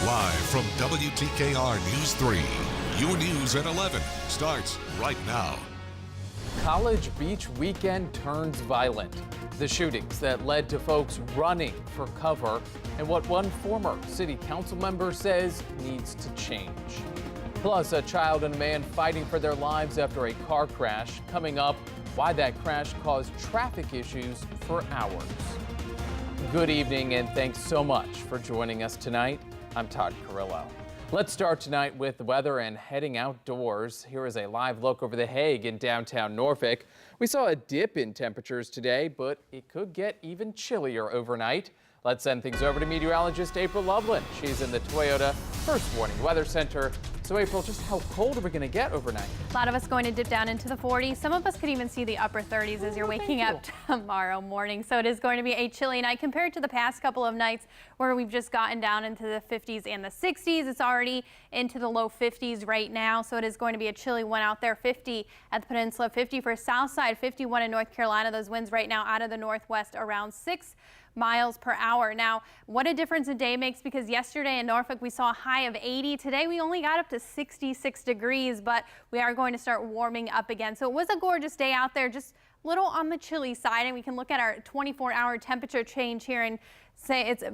Live from WTKR News 3. Your news at 11 starts right now. College Beach weekend turns violent. The shootings that led to folks running for cover and what one former city council member says needs to change. Plus, a child and a man fighting for their lives after a car crash. Coming up, why that crash caused traffic issues for hours. Good evening and thanks so much for joining us tonight. I'm Todd Carrillo. Let's start tonight with the weather and heading outdoors. Here is a live look over the Hague in downtown Norfolk. We saw a dip in temperatures today, but it could get even chillier overnight. Let's send things over to meteorologist April Loveland. She's in the Toyota First Warning Weather Center. So April, just how cold are we going to get overnight? A lot of us going to dip down into the 40s. Some of us could even see the upper 30s as you're waking up tomorrow morning. So it is going to be a chilly night compared to the past couple of nights where we've just gotten down into the 50s and the 60s. It's already into the low 50s right now. So it is going to be a chilly one out there. 50 at the peninsula, 50 for south side, 51 in North Carolina. Those winds right now out of the northwest around 6 miles per hour. Now, what a difference a day makes, because yesterday in Norfolk we saw a high of 80. Today we only got up to 66 degrees, but we are going to start warming up again. So it was a gorgeous day out there, just a little on the chilly side, and we can look at our 24-hour temperature change here and say it's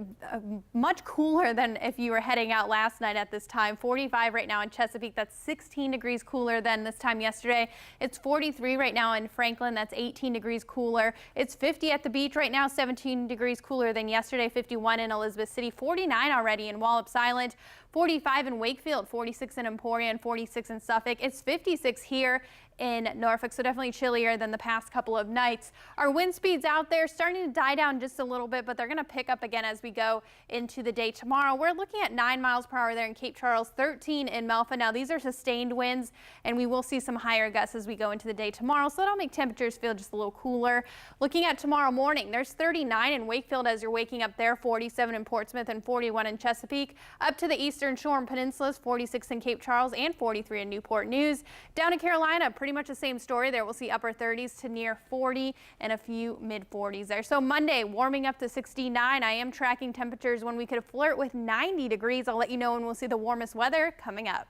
much cooler than if you were heading out last night at this time. 45 right now in Chesapeake. That's 16 degrees cooler than this time yesterday. It's 43 right now in Franklin. That's 18 degrees cooler. It's 50 at the beach right now, 17 degrees cooler than yesterday. 51 in Elizabeth City, 49 already in Wallops Island, 45 in Wakefield, 46 in Emporia, and 46 in Suffolk. It's 56 here in Norfolk, so definitely chillier than the past couple of nights. Our wind speeds out there starting to die down just a little bit, but they're going to pick up again as we go into the day tomorrow. We're looking at 9 miles per hour there in Cape Charles, 13 in Melfa. Now these are sustained winds, and we will see some higher gusts as we go into the day tomorrow, so that'll make temperatures feel just a little cooler. Looking at tomorrow morning, there's 39 in Wakefield as you're waking up there, 47 in Portsmouth, and 41 in Chesapeake. Up to the eastern shore and peninsulas, 46 in Cape Charles and 43 in Newport News. Down in Carolina, pretty much the same story there. We'll see upper 30s to near 40 and a few mid 40s there. So Monday warming up to 69. I am tracking temperatures when we could flirt with 90 degrees. I'll let you know when we'll see the warmest weather coming up.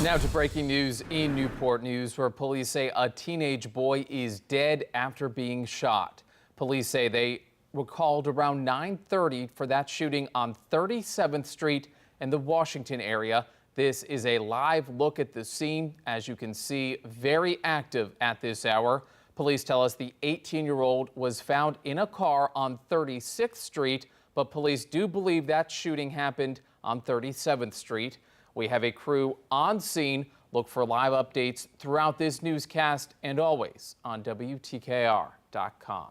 Now to breaking news in Newport News, where police say a teenage boy is dead after being shot. Police say they were called around 9:30 for that shooting on 37th Street in the Washington area. This is a live look at the scene. As you can see, very active at this hour. Police tell us the 18-year-old was found in a car on 36th Street, but police do believe that shooting happened on 37th Street. We have a crew on scene. Look for live updates throughout this newscast and always on WTKR.com.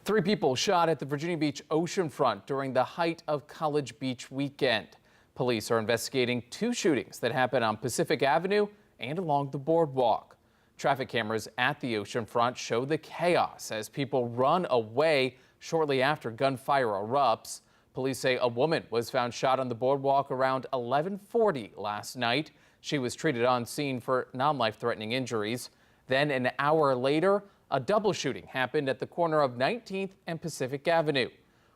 3 people shot at the Virginia Beach oceanfront during the height of College Beach weekend. Police are investigating 2 shootings that happened on Pacific Avenue and along the boardwalk. Traffic cameras at the oceanfront show the chaos as people run away shortly after gunfire erupts. Police say a woman was found shot on the boardwalk around 11:40 last night. She was treated on scene for non-life-threatening injuries. Then an hour later, a double shooting happened at the corner of 19th and Pacific Avenue.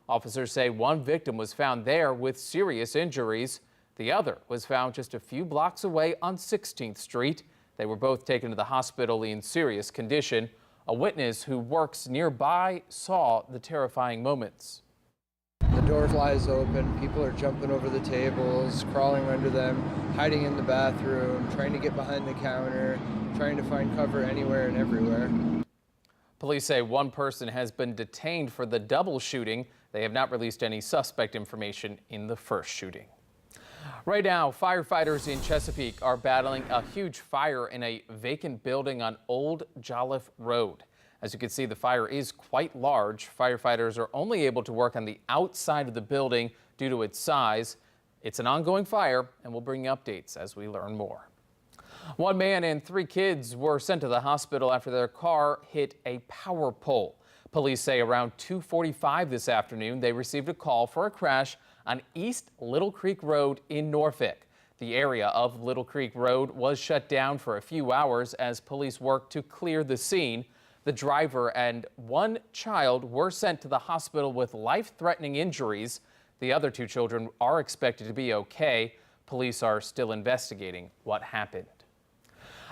Officers say one victim was found there with serious injuries. The other was found just a few blocks away on 16th Street. They were both taken to the hospital in serious condition. A witness who works nearby saw the terrifying moments. The door flies open, people are jumping over the tables, crawling under them, hiding in the bathroom, trying to get behind the counter, trying to find cover anywhere and everywhere. Police say one person has been detained for the double shooting. They have not released any suspect information in the first shooting. Right now, firefighters in Chesapeake are battling a huge fire in a vacant building on Old Jolliffe Road. As you can see, the fire is quite large. Firefighters are only able to work on the outside of the building due to its size. It's an ongoing fire, and we'll bring you updates as we learn more. One man and 3 kids were sent to the hospital after their car hit a power pole. Police say around 2:45 this afternoon, they received a call for a crash on East Little Creek Road in Norfolk. The area of Little Creek Road was shut down for a few hours as police worked to clear the scene. The driver and 1 child were sent to the hospital with life-threatening injuries. The other 2 children are expected to be okay. Police are still investigating what happened.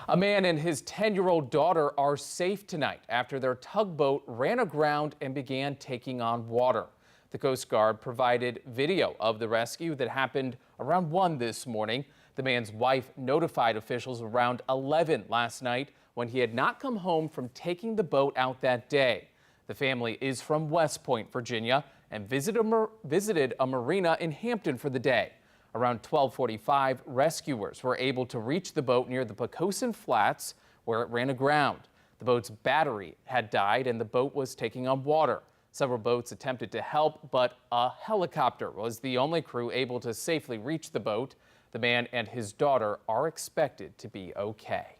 A man and his 10-year-old daughter are safe tonight after their tugboat ran aground and began taking on water. The Coast Guard provided video of the rescue that happened around 1 this morning. The man's wife notified officials around 11 last night when he had not come home from taking the boat out that day. The family is from West Point, Virginia, and visited a marina in Hampton for the day. Around 12:45, rescuers were able to reach the boat near the Poquoson Flats where it ran aground. The boat's battery had died and the boat was taking on water. Several boats attempted to help, but a helicopter was the only crew able to safely reach the boat. The man and his daughter are expected to be okay.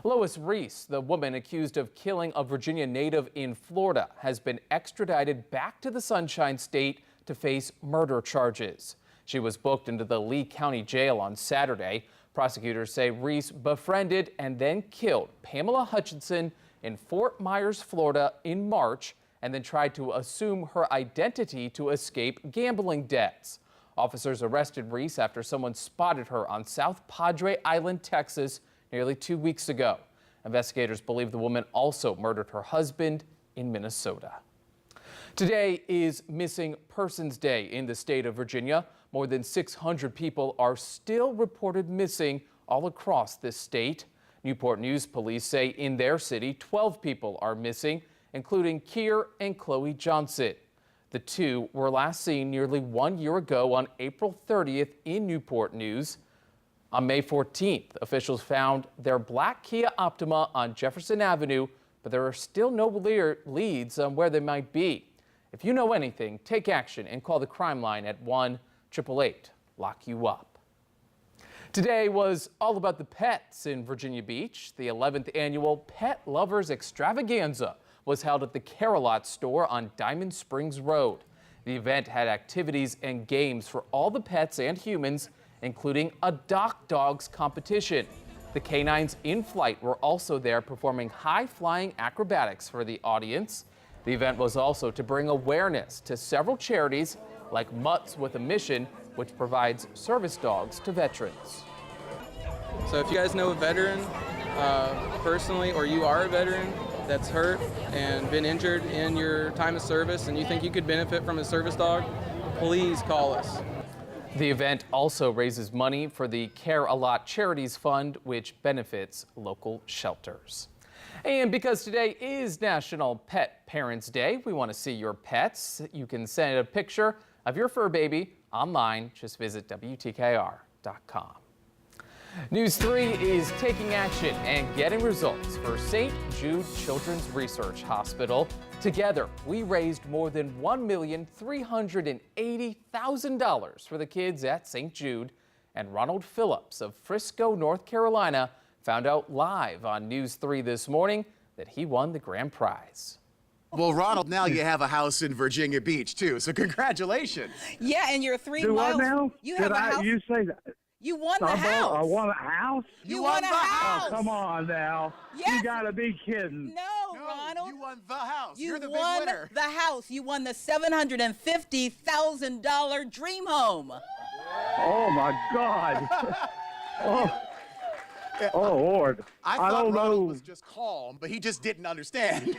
Lois Reese, the woman accused of killing a Virginia native in Florida, has been extradited back to the Sunshine State to face murder charges. She was booked into the Lee County Jail on Saturday. Prosecutors say Reese befriended and then killed Pamela Hutchinson in Fort Myers, Florida in March, and then tried to assume her identity to escape gambling debts. Officers arrested Reese after someone spotted her on South Padre Island, Texas, nearly 2 weeks ago. Investigators believe the woman also murdered her husband in Minnesota. Today is Missing Persons Day in the state of Virginia. More than 600 people are still reported missing all across this state. Newport News police say in their city, 12 people are missing, including Keir and Chloe Johnson. The 2 were last seen nearly 1 year ago on April 30th in Newport News. On May 14th, officials found their black Kia Optima on Jefferson Avenue, but there are still no leads on where they might be. If you know anything, take action and call the crime line at 1-888-LOCK-YOU-UP. Today was all about the pets in Virginia Beach. The 11th annual Pet Lovers Extravaganza was held at the Carolot store on Diamond Springs Road. The event had activities and games for all the pets and humans, including a dock dogs competition. The canines in flight were also there performing high-flying acrobatics for the audience. The event was also to bring awareness to several charities like Mutts with a Mission, which provides service dogs to veterans. So if you guys know a veteran personally, or you are a veteran that's hurt and been injured in your time of service and you think you could benefit from a service dog, please call us. The event also raises money for the Care a Lot Charities Fund, which benefits local shelters. And because today is National Pet Parents Day, we want to see your pets. You can send a picture of your fur baby online. Just visit WTKR.com. News 3 is taking action and getting results for St. Jude Children's Research Hospital. Together, we raised more than $1,380,000 for the kids at St. Jude. And Ronald Phillips of Frisco, North Carolina, found out live on News 3 this morning that he won the grand prize. Well, Ronald, now you have a house in Virginia Beach, too, so congratulations. Yeah, and you're 3 Do miles. I now? You have a house. You say that? You won the house. I won a house? You won a house. Oh, come on now. Yes. You gotta be kidding. No, Ronald. You won the house. You You're the won big winner. the house. You won the $750,000 dream home. Oh, my God. Oh, Lord. I thought don't Ronald know. was just calm, but he just didn't understand.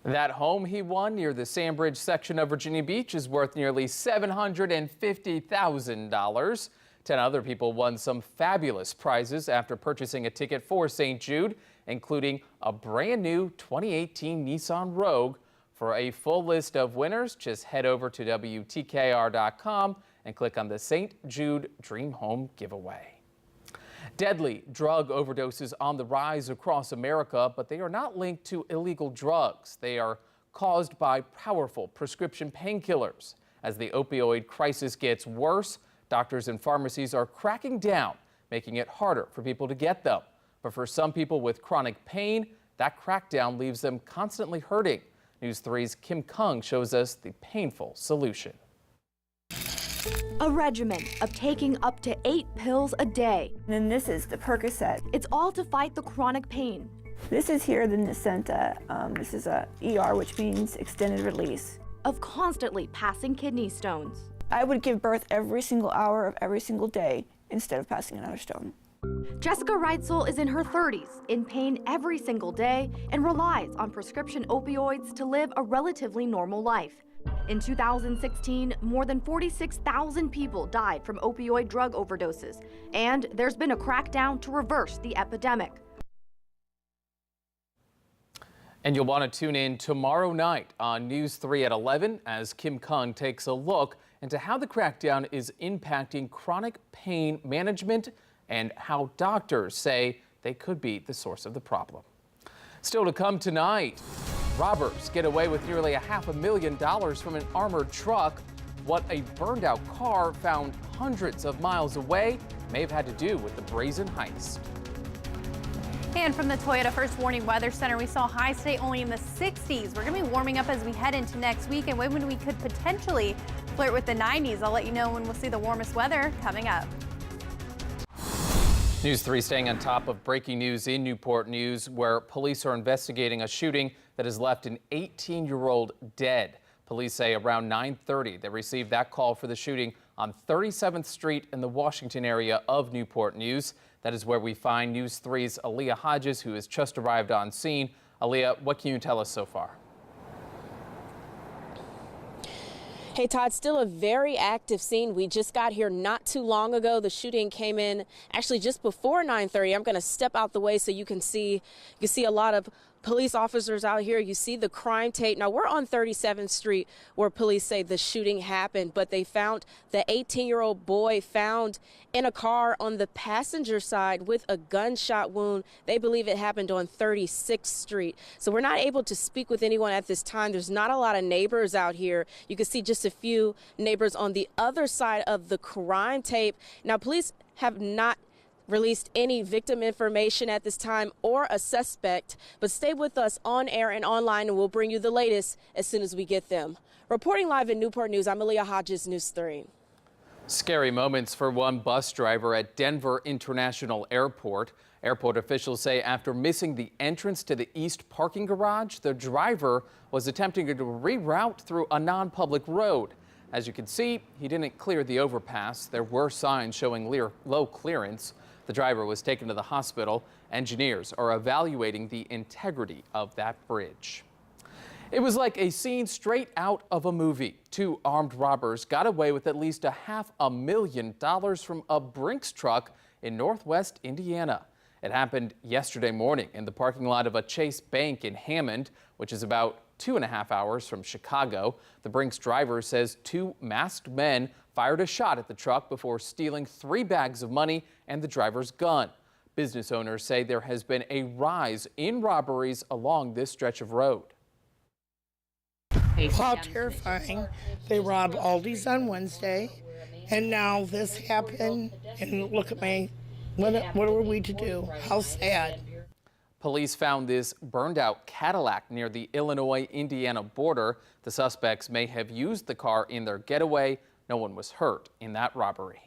That home he won near the Sandbridge section of Virginia Beach is worth nearly $750,000. 10 other people won some fabulous prizes after purchasing a ticket for St. Jude, including a brand new 2018 Nissan Rogue. For a full list of winners, just head over to WTKR.com and click on the St. Jude Dream Home giveaway. Deadly drug overdoses on the rise across America, but they are not linked to illegal drugs. They are caused by powerful prescription painkillers. As the opioid crisis gets worse, doctors and pharmacies are cracking down, making it harder for people to get them. But for some people with chronic pain, that crackdown leaves them constantly hurting. News 3's Kim Kung shows us the painful solution. A regimen of taking up to 8 pills a day. And this is the Percocet. It's all to fight the chronic pain. This is here the Nucenta. This is a ER, which means extended release. of constantly passing kidney stones. I would give birth every single hour of every single day instead of passing another stone. Jessica Reitzel is in her 30s, in pain every single day, and relies on prescription opioids to live a relatively normal life. In 2016, more than 46,000 people died from opioid drug overdoses, and there's been a crackdown to reverse the epidemic. And you'll want to tune in tomorrow night on News 3 at 11 as Kim Kung takes a look into how the crackdown is impacting chronic pain management and how doctors say they could be the source of the problem. Still to come tonight, robbers get away with nearly $500,000 from an armored truck. What a burned out car found hundreds of miles away may have had to do with the brazen heist. And from the Toyota First Warning Weather Center, we saw highs today only in the 60s. We're going to be warming up as we head into next week, and when we could potentially flirt with the 90s. I'll let you know when we'll see the warmest weather coming up. News 3 staying on top of breaking news in Newport News, where police are investigating a shooting that has left an 18-year-old dead. Police say around 9:30 they received that call for the shooting on 37th Street in the Washington area of Newport News. That is where we find News 3's Aaliyah Hodges, who has just arrived on scene. Aaliyah, what can you tell us so far? Hey, Todd, still a very active scene. We just got here not too long ago. The shooting came in actually just before 9:30. I'm going to step out the way so you can see a lot of police officers out here. You see the crime tape. Now, we're on 37th Street where police say the shooting happened, but they found the 18-year-old boy found in a car on the passenger side with a gunshot wound. They believe it happened on 36th Street. So we're not able to speak with anyone at this time. There's not a lot of neighbors out here. You can see just a few neighbors on the other side of the crime tape. Now, police have not released any victim information at this time or a suspect, but stay with us on air and online and we'll bring you the latest as soon as we get them. Reporting live in Newport News, I'm Aaliyah Hodges, News 3. Scary moments for one bus driver at Denver International Airport. Airport officials say after missing the entrance to the east parking garage, the driver was attempting to reroute through a non-public road. As you can see, he didn't clear the overpass. There were signs showing low clearance. The driver was taken to the hospital. Engineers are evaluating the integrity of that bridge. It was like a scene straight out of a movie. Two armed robbers got away with at least $500,000 from a Brinks truck in northwest Indiana. It happened yesterday morning in the parking lot of a Chase Bank in Hammond, which is about 2.5 hours from Chicago. The Brinks driver says two masked men fired a shot at the truck before stealing 3 bags of money and the driver's gun. Business owners say there has been a rise in robberies along this stretch of road. How terrifying. They robbed Aldi's on Wednesday, and now this happened, and look at me. What are we to do? How sad. Police found this burned out Cadillac near the Illinois-Indiana border. The suspects may have used the car in their getaway. No one was hurt in that robbery.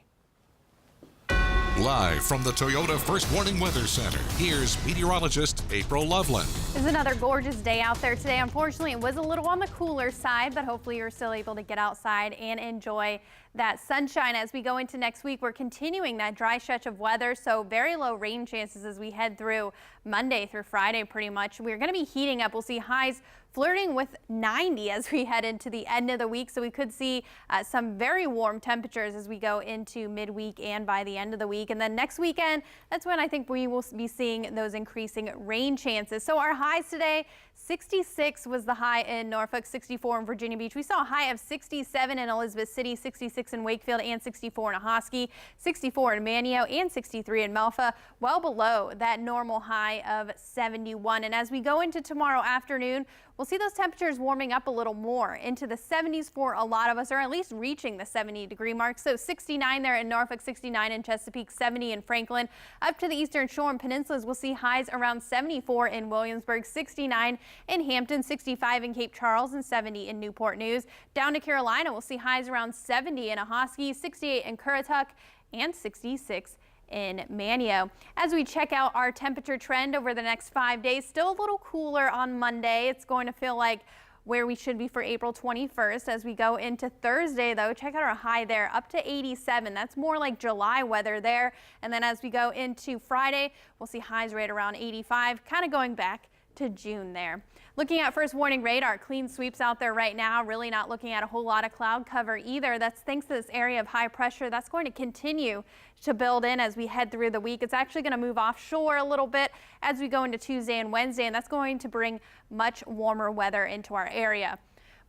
Live from the Toyota First Warning Weather Center, here's meteorologist April Loveland. It's another gorgeous day out there today. Unfortunately, it was a little on the cooler side, but hopefully you're still able to get outside and enjoy that sunshine. As we go into next week, we're continuing that dry stretch of weather, so very low rain chances as we head through Monday through Friday pretty much. We're going to be heating up. We'll see highs flirting with 90 as we head into the end of the week, so we could see some very warm temperatures as we go into midweek and by the end of the week. And then next weekend, that's when I think we will be seeing those increasing rain chances. So our highs today, 66 was the high in Norfolk, 64 in Virginia Beach. We saw a high of 67 in Elizabeth City, 66 in Wakefield, and 64 in Ahoskie, 64 in Manio, and 63 in Melfa, well below that normal high of 71. And as we go into tomorrow afternoon, we'll see those temperatures warming up a little more into the 70s for a lot of us, or at least reaching the 70-degree mark. So 69 there in Norfolk, 69 in Chesapeake, 70 in Franklin. Up to the Eastern Shore and Peninsulas, we'll see highs around 74 in Williamsburg, 69 in Hampton, 65 in Cape Charles, and 70 in Newport News. Down to Carolina, we'll see highs around 70 in Ahoskie, 68 in Currituck, and 66 in Manio. As we check out our temperature trend over the next 5 days, still a little cooler on Monday. It's going to feel like where we should be for April 21st. As we go into Thursday, though, check out our high there, up to 87. That's more like July weather there. And then as we go into Friday, we'll see highs right around 85, kind of going back to June there. Looking at first warning radar, clean sweeps out there right now, really not looking at a whole lot of cloud cover either. That's thanks to this area of high pressure. That's going to continue to build in as we head through the week. It's actually going to move offshore a little bit as we go into Tuesday and Wednesday, and that's going to bring much warmer weather into our area.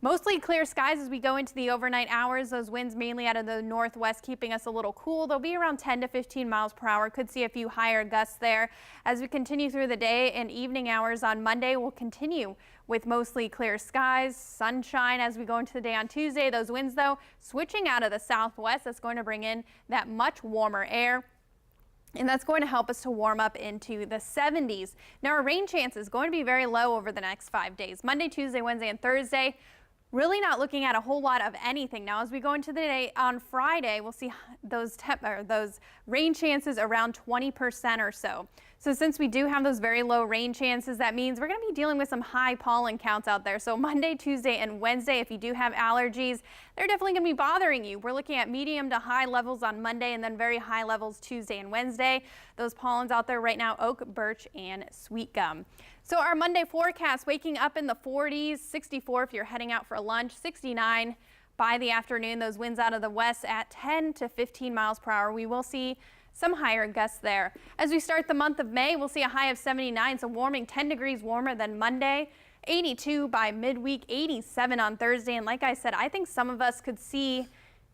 Mostly clear skies as we go into the overnight hours. Those winds mainly out of the northwest keeping us a little cool. They'll be around 10 to 15 miles per hour. Could see a few higher gusts there. As we continue through the day and evening hours on Monday, we'll continue with mostly clear skies, sunshine as we go into the day on Tuesday. Those winds, though, switching out of the southwest. That's going to bring in that much warmer air. And that's going to help us to warm up into the 70s. Now, our rain chance is going to be very low over the next 5 days. Monday, Tuesday, Wednesday, and Thursday. Really not looking at a whole lot of anything. Now, as we go into the day on Friday, we'll see those rain chances around 20% or so. So since we do have those very low rain chances, that means we're going to be dealing with some high pollen counts out there. So Monday, Tuesday, and Wednesday, if you do have allergies, they're definitely going to be bothering you. We're looking at medium to high levels on Monday and then very high levels Tuesday and Wednesday. Those pollens out there right now, oak, birch, and sweet gum. So our Monday forecast, waking up in the 40s, 64 if you're heading out for lunch, 69 by the afternoon. Those winds out of the west at 10 to 15 miles per hour. We will see some higher gusts there. As we start the month of May, we'll see a high of 79, so warming 10 degrees warmer than Monday, 82 by midweek, 87 on Thursday. And like I said, I think some of us could see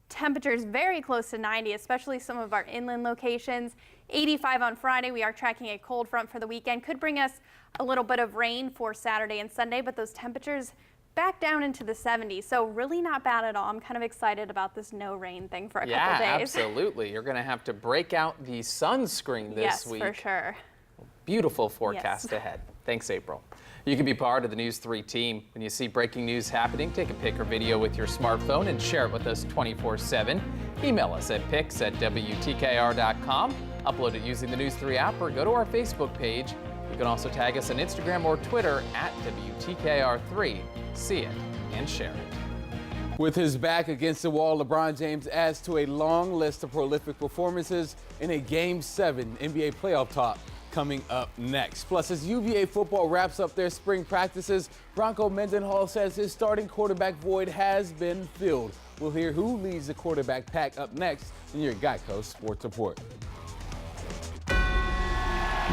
temperatures very close to 90, especially some of our inland locations. 85 on Friday. We are tracking a cold front for the weekend. Could bring us a little bit of rain for Saturday and Sunday, but those temperatures back down into the 70s. So really not bad at all. I'm kind of excited about this no rain thing for a couple days. Yeah, absolutely. You're going to have to break out the sunscreen this week. Yes, for sure. Beautiful forecast ahead. Thanks, April. You can be part of the News 3 team. When you see breaking news happening, take a pic or video with your smartphone and share it with us 24/7. Email us at pics@WTKR.com. Upload it using the News 3 app or go to our Facebook page. You can also tag us on Instagram or Twitter at WTKR3. See it and share it. With his back against the wall, LeBron James adds to a long list of prolific performances in a Game 7 NBA playoff talk coming up next. Plus, as UVA football wraps up their spring practices, Bronco Mendenhall says his starting quarterback void has been filled. We'll hear who leads the quarterback pack up next in your Geico Sports Report.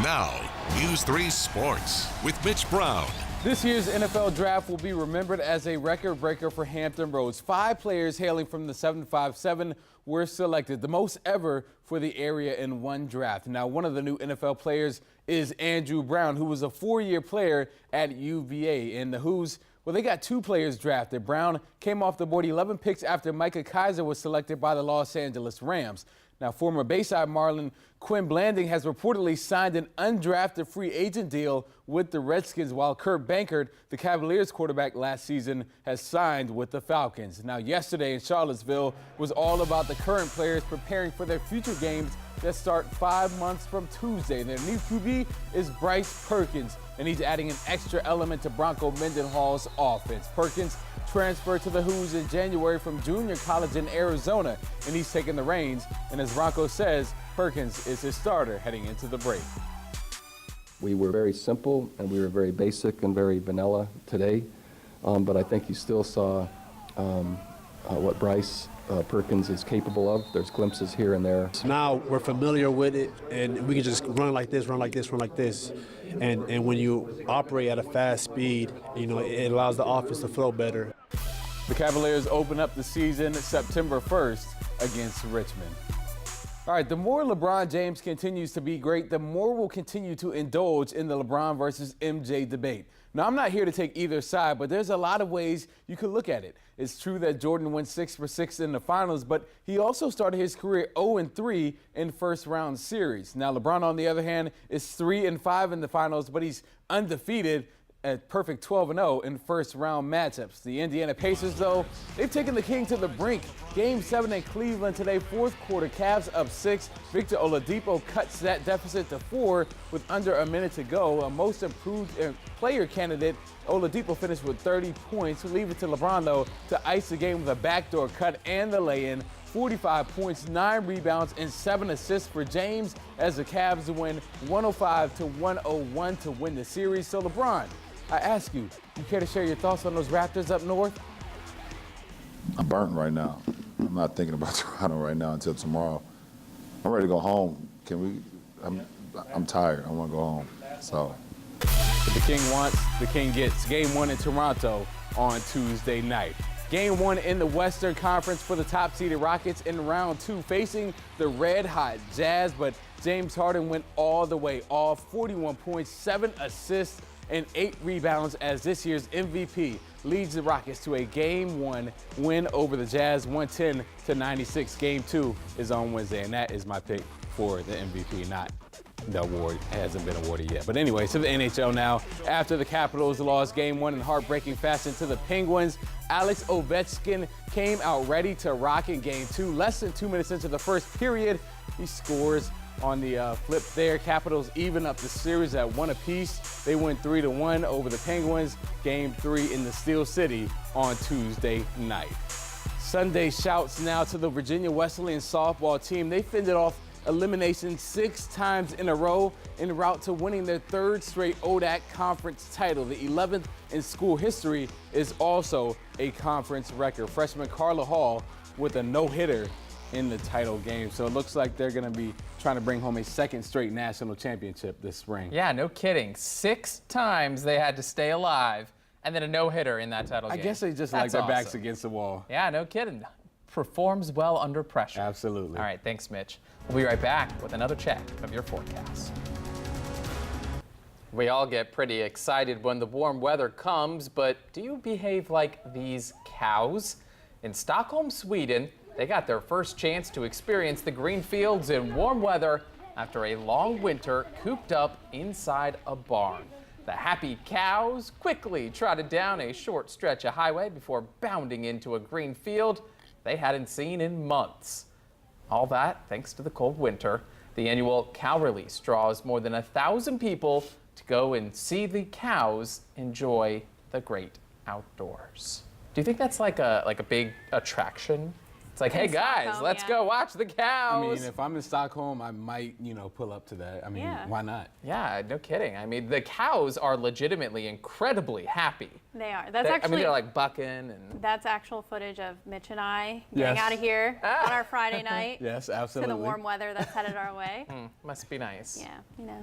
Now, News 3 Sports with Mitch Brown. This year's NFL Draft will be remembered as a record breaker for Hampton Roads. 5 players hailing from the 757 were selected, the most ever for the area in one draft. Now, one of the new NFL players is Andrew Brown, who was a 4-year player at UVA. And the Who's, well, they got 2 players drafted. Brown came off the board 11 picks after Micah Kaiser was selected by the Los Angeles Rams. Now, former Bayside Marlin Quinn Blanding has reportedly signed an undrafted free agent deal with the Redskins, while Kurt Bankert, the Cavaliers quarterback last season, has signed with the Falcons. Now, yesterday in Charlottesville was all about the current players preparing for their future games that start 5 months from Tuesday. Their new QB is Bryce Perkins, and he's adding an extra element to Bronco Mendenhall's offense. Perkins transferred to the Who's in January from junior college in Arizona, and he's taking the reins. And as Bronco says, Perkins is his starter heading into the break. We were very simple and we were very basic and very vanilla today, but I think you still saw what Bryce Perkins is capable of. There's glimpses here and there. Now we're familiar with it, and we can just run like this, run like this, run like this. And when you operate at a fast speed, you know, it allows the offense to flow better. The Cavaliers open up the season September 1st against Richmond. All right, the more LeBron James continues to be great, the more we'll continue to indulge in the LeBron versus MJ debate. Now, I'm not here to take either side, but there's a lot of ways you could look at it. It's true that Jordan went 6 for 6 in the finals, but he also started his career 0-3 in first-round series. Now, LeBron, on the other hand, is 3-5 in the finals, but he's undefeated a perfect 12-0 in first-round matchups. The Indiana Pacers, though, they've taken the King to the brink. Game 7 in Cleveland today, fourth quarter, Cavs up 6. Victor Oladipo cuts that deficit to 4 with under a minute to go. A most improved player candidate, Oladipo finished with 30 points. Leave it to LeBron, though, to ice the game with a backdoor cut and the lay-in. 45 points, 9 rebounds, and 7 assists for James as the Cavs win 105-101 to win the series. So, LeBron, I ask you, you care to share your thoughts on those Raptors up north? I'm burnt right now. I'm not thinking about Toronto right now until tomorrow. I'm ready to go home. I'm tired. I want to go home. So. What the King wants, the King gets. Game 1 in Toronto on Tuesday night. Game 1 in the Western Conference for the top-seeded Rockets in round 2, facing the red-hot Jazz, but James Harden went all the way off, 41 points, 7 assists, and 8 rebounds as this year's MVP leads the Rockets to a Game 1 win over the Jazz, 110-96. Game 2 is on Wednesday, and that is my pick for the MVP, not the award. It hasn't been awarded yet. But anyway, to the NHL now. After the Capitals lost Game 1 in heartbreaking fashion to the Penguins, Alex Ovechkin came out ready to rock in Game 2. Less than 2 minutes into the first period, he scores on the flip there. Capitals even up the series at 1 apiece. They win 3-1 over the Penguins. Game 3 in the Steel City on Tuesday night. Sunday shouts now to the Virginia Wesleyan softball team. They fended off elimination 6 times in a row en route to winning their 3rd straight ODAC conference title. The 11th in school history is also a conference record. Freshman Carla Hall with a no-hitter in the title game. So it looks like they're going to be trying to bring home a 2nd straight national championship this spring. Yeah, no kidding. 6 times they had to stay alive, and then a no-hitter in that title game. I guess they just like their backs against the wall. Yeah, no kidding. Performs well under pressure. Absolutely. All right, thanks, Mitch. We'll be right back with another check of your forecast. We all get pretty excited when the warm weather comes, but do you behave like these cows? In Stockholm, Sweden, they got their first chance to experience the green fields in warm weather after a long winter cooped up inside a barn. The happy cows quickly trotted down a short stretch of highway before bounding into a green field they hadn't seen in months. All that thanks to the cold winter. The annual cow release draws more than 1,000 people to go and see the cows enjoy the great outdoors. Do you think that's like a big attraction? It's like, hey guys, let's go watch the cows. I mean, if I'm in Stockholm, I might, pull up to that. I mean, why not? Yeah, no kidding. I mean, the cows are legitimately incredibly happy. They are. That's actually. I mean, they're like bucking and. That's actual footage of Mitch and I getting out of here on our Friday night. Yes, absolutely. To the warm weather that's headed our way. Must be nice. Yeah,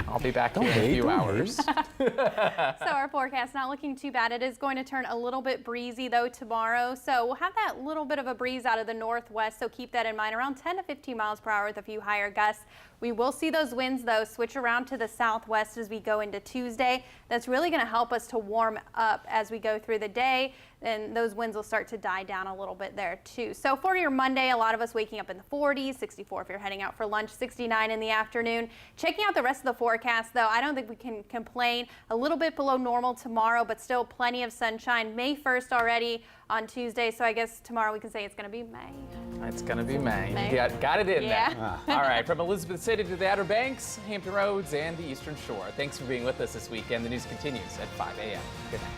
I'll be back here in a few hours. So our forecast not looking too bad. It is going to turn a little bit breezy though tomorrow. So we'll have that little bit of a breeze out of the northwest. So keep that in mind. Around 10 to 15 miles per hour with a few higher gusts. We will see those winds though switch around to the southwest as we go into Tuesday. That's really going to help us to warm up as we go through the day. And those winds will start to die down a little bit there too. So for your Monday, a lot of us waking up in the 40s, 64 if you're heading out for lunch, 69 in the afternoon. Checking out the rest of the forecast though, I don't think we can complain. A little bit below normal tomorrow, but still plenty of sunshine. May 1st already on Tuesday, so I guess tomorrow we can say it's going to be May. It's going to be May. Got it in there. All right, from Elizabeth City to the Outer Banks, Hampton Roads, and the Eastern Shore. Thanks for being with us this weekend. The news continues at 5 a.m. Good night.